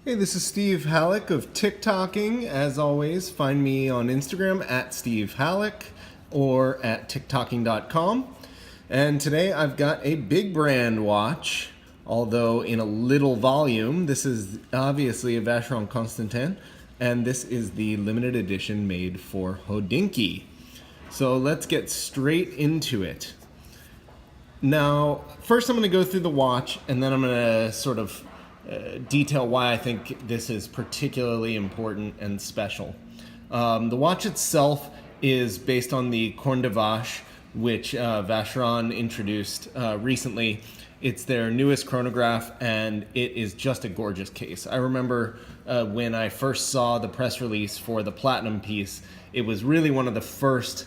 Hey, this is Steve Halleck of TikToking. As always, find me on Instagram at Steve Halleck or at TikToking.com. And today I've got a big brand watch, although in a little volume. This is obviously a Vacheron Constantin, and this is the limited edition made for Hodinkee. So let's get straight into it. Now, first I'm going to go through the watch, and then I'm going to sort of detail why I think this is particularly important and special. The watch itself is based on the Chronograph, which Vacheron introduced recently. It's their newest chronograph, and it is just a gorgeous case. I remember when I first saw the press release for the Platinum piece, it was really one of the first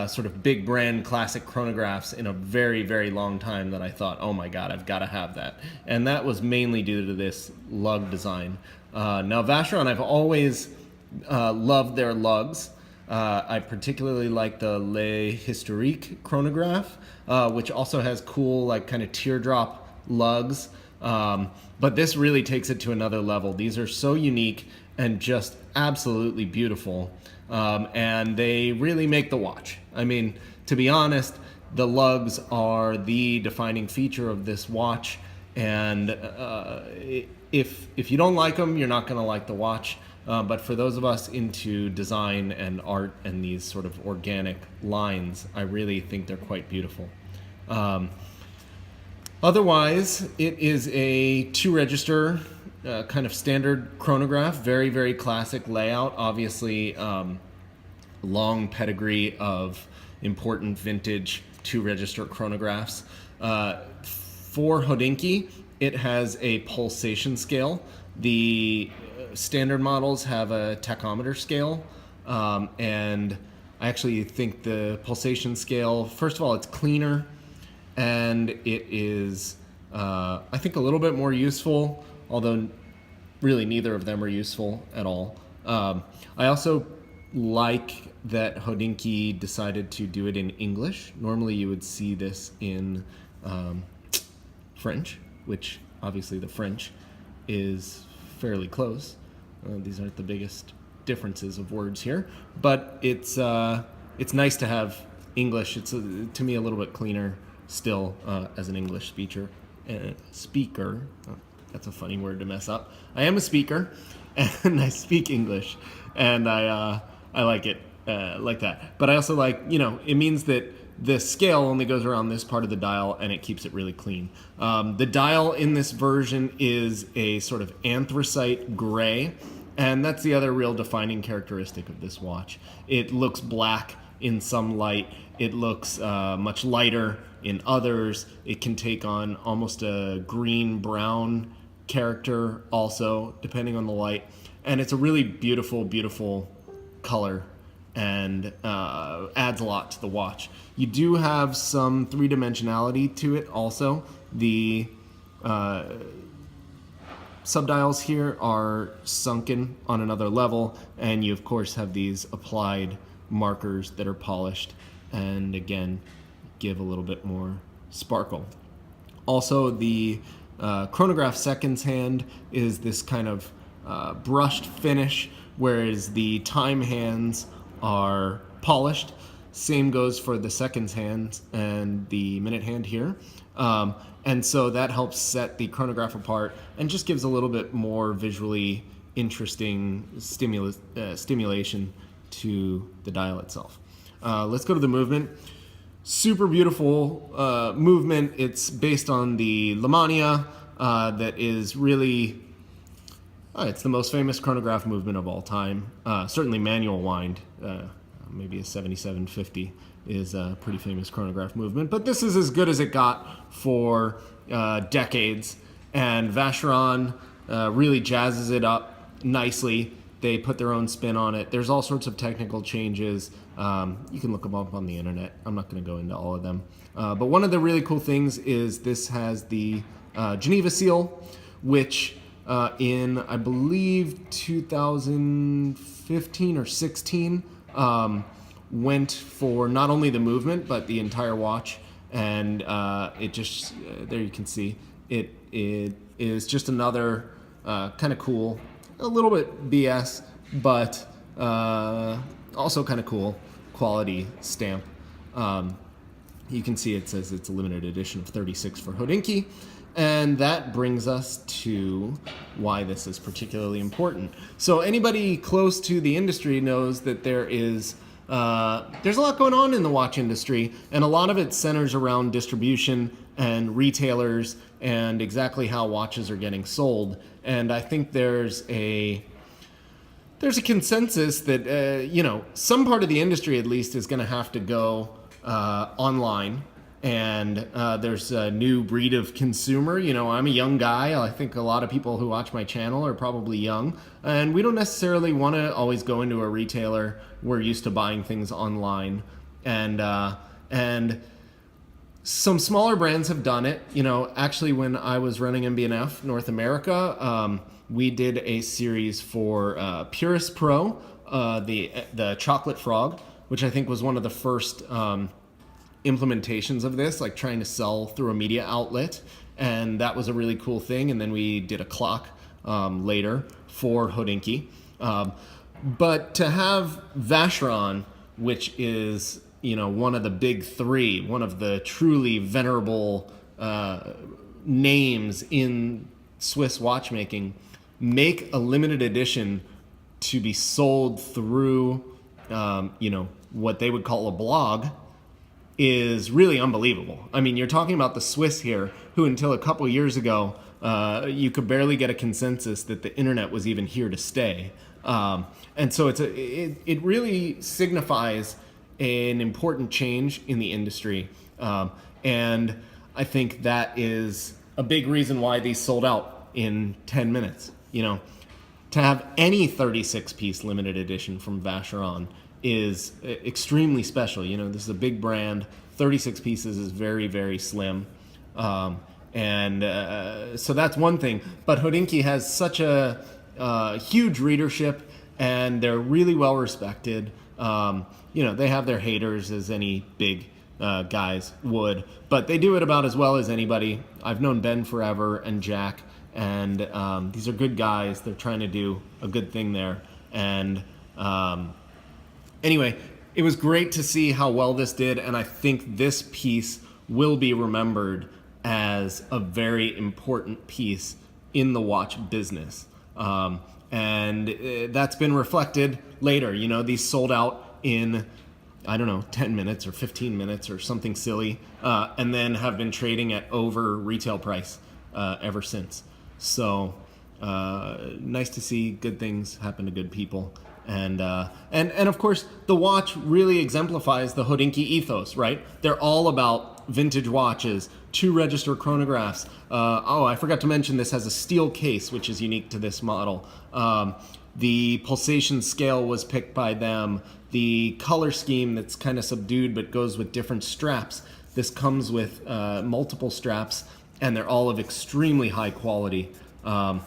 sort of big brand classic chronographs in a very, very long time that I thought, oh my God, I've got to have that. And that was mainly due to this lug design. Now, Vacheron, I've always loved their lugs. I particularly like the Le Historique chronograph, which also has cool, like, kind of teardrop lugs. But this really takes it to another level. These are so unique and just absolutely beautiful. And they really make the watch. I mean, to be honest, the lugs are the defining feature of this watch. And if you don't like them, you're not going to like the watch. But for those of us into design and art and these sort of organic lines, I really think they're quite beautiful. Otherwise, it is a 2-register kind of standard chronograph, very, very classic layout. Obviously, long pedigree of important vintage 2-register chronographs. For Hodinkee, it has a pulsation scale. The standard models have a tachometer scale, and I actually think the pulsation scale, first of all, it's cleaner, and it is, I think, a little bit more useful, although really neither of them are useful at all. I also like that Hodinkee decided to do it in English. Normally you would see this in French, which obviously the French is fairly close. These aren't the biggest differences of words here, but it's nice to have English. It's to me a little bit cleaner still as an English speaker. Oh, that's a funny word to mess up. I am a speaker, and I speak English, and I like it like that. But I also like, it means that the scale only goes around this part of the dial, and it keeps it really clean. The dial in this version is a sort of anthracite gray, and that's the other real defining characteristic of this watch. It looks black in some light. It looks much lighter in others. It can take on almost a green-brown character also, depending on the light. And it's a really beautiful, beautiful color, and adds a lot to the watch. You do have some three-dimensionality to it also. The subdials here are sunken on another level, and you of course have these applied markers that are polished and again give a little bit more sparkle. Also, the chronograph seconds hand is this kind of brushed finish, whereas the time hands are polished. Same goes for the seconds hand and the minute hand here. And so that helps set the chronograph apart and just gives a little bit more visually interesting stimulation to the dial itself. Let's go to the movement. Super beautiful movement. It's based on the Lamania that is really, it's the most famous chronograph movement of all time. Certainly manual wind, maybe a 7750 is a pretty famous chronograph movement. But this is as good as it got for decades. And Vacheron really jazzes it up nicely. They put their own spin on it. There's all sorts of technical changes. You can look them up on the internet. I'm not going to go into all of them. But one of the really cool things is this has the Geneva seal, which in, I believe, 2015 or 16, went for not only the movement, but the entire watch. And it just, there you can see, it is just another kind of cool, a little bit BS, but also kind of cool quality stamp. You can see it says it's a limited edition of 36 for Hodinkee. And that brings us to why this is particularly important. So anybody close to the industry knows that there's a lot going on in the watch industry, and a lot of it centers around distribution and retailers and exactly how watches are getting sold. And I think there's a consensus that some part of the industry at least is going to have to go online. And there's a new breed of consumer. I'm a young guy. I think a lot of people who watch my channel are probably young. And we don't necessarily want to always go into a retailer. We're used to buying things online. And some smaller brands have done it. Actually, when I was running MB&F North America, we did a series for Purist Pro, the chocolate frog, which I think was one of the first implementations of this, like trying to sell through a media outlet, and that was a really cool thing. And then we did a clock later for Hodinkee, but to have Vacheron, which is one of the big three, one of the truly venerable names in Swiss watchmaking, make a limited edition to be sold through what they would call a blog, is really unbelievable. I mean, you're talking about the Swiss here, who until a couple years ago, you could barely get a consensus that the internet was even here to stay. And so it really signifies an important change in the industry. And I think that is a big reason why these sold out in 10 minutes. To have any 36-piece limited edition from Vacheron is extremely special. This is a big brand. 36 pieces is very, very slim. So that's one thing. But Hodinkee has such a huge readership, and they're really well respected. They have their haters, as any big guys would, but they do it about as well as anybody. I've known Ben forever and Jack, and these are good guys. They're trying to do a good thing there. And anyway, it was great to see how well this did, and I think this piece will be remembered as a very important piece in the watch business. And that's been reflected later. These sold out in, 10 minutes or 15 minutes or something silly, and then have been trading at over retail price ever since. So nice to see good things happen to good people. And of course, the watch really exemplifies the Hodinkee ethos, right? They're all about vintage watches, 2-register chronographs. I forgot to mention this has a steel case, which is unique to this model. The pulsation scale was picked by them. The color scheme that's kind of subdued but goes with different straps. This comes with multiple straps, and they're all of extremely high quality. That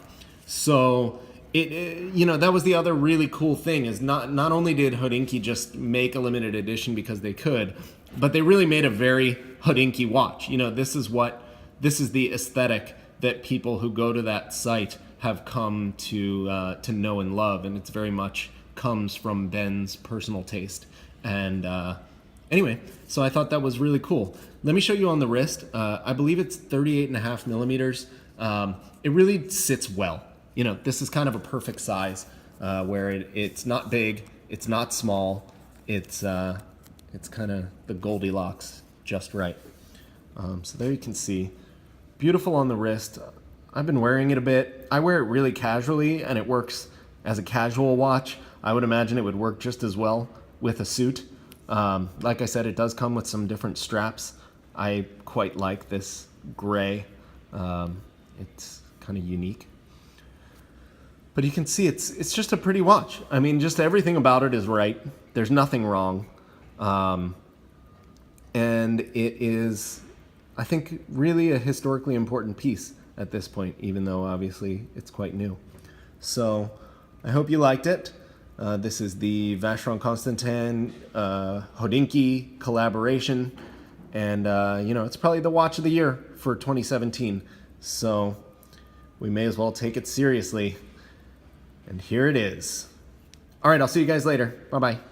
was the other really cool thing, is not only did Hodinkee just make a limited edition because they could, but they really made a very Hodinkee watch. This is the aesthetic that people who go to that site have come to know and love, and it's very much comes from Ben's personal taste. And anyway, so I thought that was really cool. Let me show you on the wrist. I believe it's 38.5 millimeters. It really sits well. This is kind of a perfect size, where it's not big, it's not small, it's kind of the Goldilocks, just right. So there you can see, beautiful on the wrist. I've been wearing it a bit. I wear it really casually, and it works as a casual watch. I would imagine it would work just as well with a suit. Like I said, it does come with some different straps. I quite like this gray. It's kind of unique. But you can see it's just a pretty watch. I mean, just everything about it is right. There's nothing wrong. And it is, I think, really a historically important piece at this point, even though obviously it's quite new. So I hope you liked it. This is the Vacheron Constantin Hodinkee collaboration. And, it's probably the watch of the year for 2017. So we may as well take it seriously. And here it is. All right, I'll see you guys later. Bye-bye.